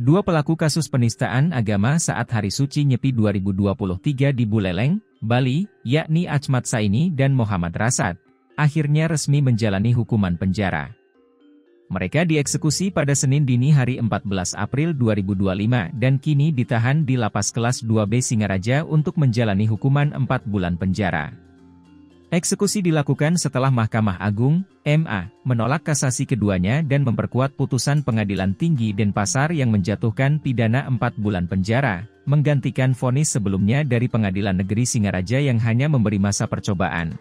Dua pelaku kasus penistaan agama saat Hari Suci Nyepi 2023 di Buleleng, Bali, yakni Achmad Saini dan Muhammad Rasad, akhirnya resmi menjalani hukuman penjara. Mereka dieksekusi pada Senin dini hari 14 April 2025 dan kini ditahan di Lapas Kelas 2B Singaraja untuk menjalani hukuman 4 bulan penjara. Eksekusi dilakukan setelah Mahkamah Agung, MA, menolak kasasi keduanya dan memperkuat putusan Pengadilan Tinggi Denpasar yang menjatuhkan pidana 4 bulan penjara, menggantikan vonis sebelumnya dari Pengadilan Negeri Singaraja yang hanya memberi masa percobaan.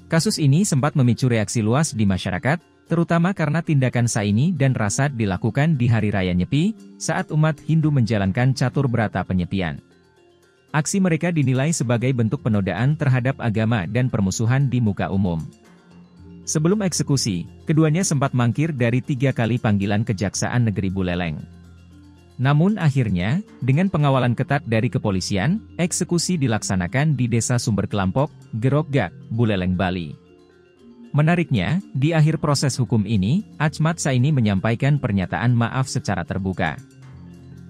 Kasus ini sempat memicu reaksi luas di masyarakat, terutama karena tindakan Saini dan Rasad dilakukan di Hari Raya Nyepi, saat umat Hindu menjalankan catur berata penyepian. Aksi mereka dinilai sebagai bentuk penodaan terhadap agama dan permusuhan di muka umum. Sebelum eksekusi, keduanya sempat mangkir dari 3 kali panggilan Kejaksaan Negeri Buleleng. Namun akhirnya, dengan pengawalan ketat dari kepolisian, eksekusi dilaksanakan di Desa Sumber Kelampok, Gerogak, Buleleng, Bali. Menariknya, di akhir proses hukum ini, Achmad Saini menyampaikan pernyataan maaf secara terbuka.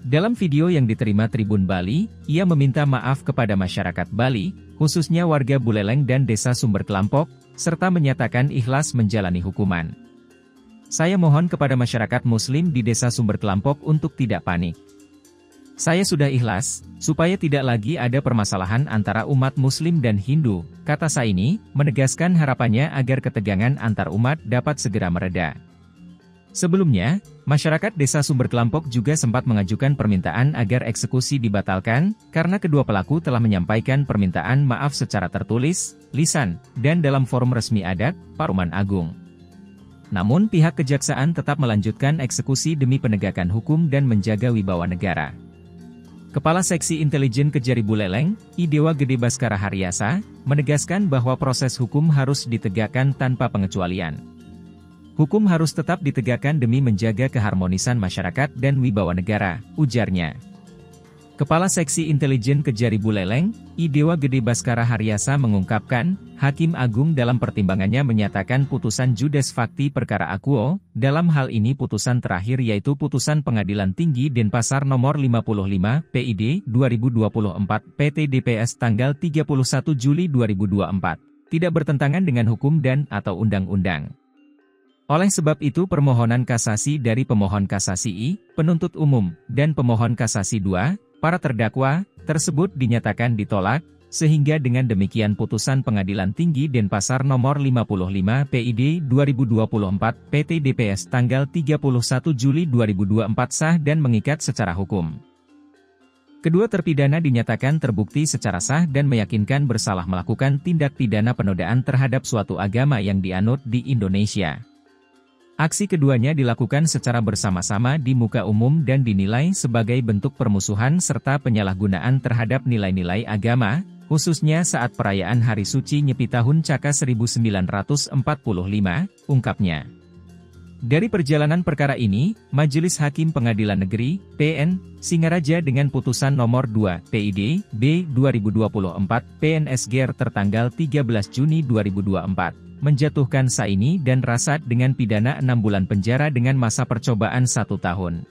Dalam video yang diterima Tribun Bali, ia meminta maaf kepada masyarakat Bali, khususnya warga Buleleng dan Desa Sumber Kelampok, serta menyatakan ikhlas menjalani hukuman. Saya mohon kepada masyarakat Muslim di Desa Sumber Kelampok untuk tidak panik. Saya sudah ikhlas, supaya tidak lagi ada permasalahan antara umat Muslim dan Hindu, kata Saini, menegaskan harapannya agar ketegangan antar umat dapat segera mereda. Sebelumnya, masyarakat Desa Sumber Kelampok juga sempat mengajukan permintaan agar eksekusi dibatalkan, karena kedua pelaku telah menyampaikan permintaan maaf secara tertulis, lisan, dan dalam forum resmi adat, Paruman Agung. Namun pihak kejaksaan tetap melanjutkan eksekusi demi penegakan hukum dan menjaga wibawa negara. Kepala Seksi Intelijen Kejari Buleleng, I Dewa Gede Baskara Haryasa, menegaskan bahwa proses hukum harus ditegakkan tanpa pengecualian. Hukum harus tetap ditegakkan demi menjaga keharmonisan masyarakat dan wibawa negara, ujarnya. Kepala Seksi Intelijen Kejari Buleleng, I Dewa Gede Baskara Haryasa mengungkapkan, Hakim Agung dalam pertimbangannya menyatakan putusan Judes Fakti perkara Akuo, dalam hal ini putusan terakhir yaitu putusan Pengadilan Tinggi Denpasar nomor 55, PID, 2024, PT DPS tanggal 31 Juli 2024, tidak bertentangan dengan hukum dan atau undang-undang. Oleh sebab itu permohonan kasasi dari pemohon kasasi I, penuntut umum, dan pemohon kasasi 2, para terdakwa, tersebut dinyatakan ditolak, sehingga dengan demikian putusan Pengadilan Tinggi Denpasar nomor 55 PID 2024 PT DPS tanggal 31 Juli 2024 sah dan mengikat secara hukum. Kedua terpidana dinyatakan terbukti secara sah dan meyakinkan bersalah melakukan tindak pidana penodaan terhadap suatu agama yang dianut di Indonesia. Aksi keduanya dilakukan secara bersama-sama di muka umum dan dinilai sebagai bentuk permusuhan serta penyalahgunaan terhadap nilai-nilai agama, khususnya saat perayaan Hari Suci Nyepi tahun Caka 1945, ungkapnya. Dari perjalanan perkara ini, Majelis Hakim Pengadilan Negeri, PN, Singaraja dengan putusan nomor 2, PID, B 2024, PNSGR tertanggal 13 Juni 2024. Menjatuhkan Saini dan Rasad dengan pidana 6 bulan penjara dengan masa percobaan 1 tahun.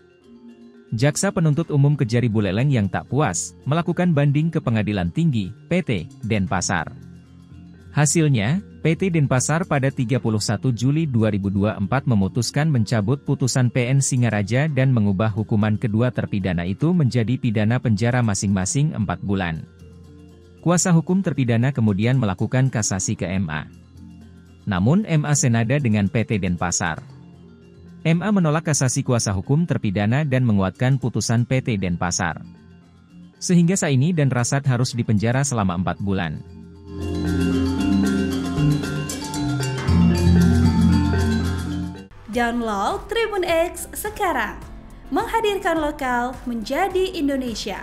Jaksa Penuntut Umum Kejari Buleleng yang tak puas, melakukan banding ke Pengadilan Tinggi, PT, Denpasar. Hasilnya, PT Denpasar pada 31 Juli 2024 memutuskan mencabut putusan PN Singaraja dan mengubah hukuman kedua terpidana itu menjadi pidana penjara masing-masing 4 bulan. Kuasa hukum terpidana kemudian melakukan kasasi ke MA. Namun MA senada dengan PT Denpasar. MA menolak kasasi kuasa hukum terpidana dan menguatkan putusan PT Denpasar. Sehingga Saini dan Rasad harus dipenjara selama 4 bulan. Download Tribun X sekarang. Menghadirkan lokal menjadi Indonesia.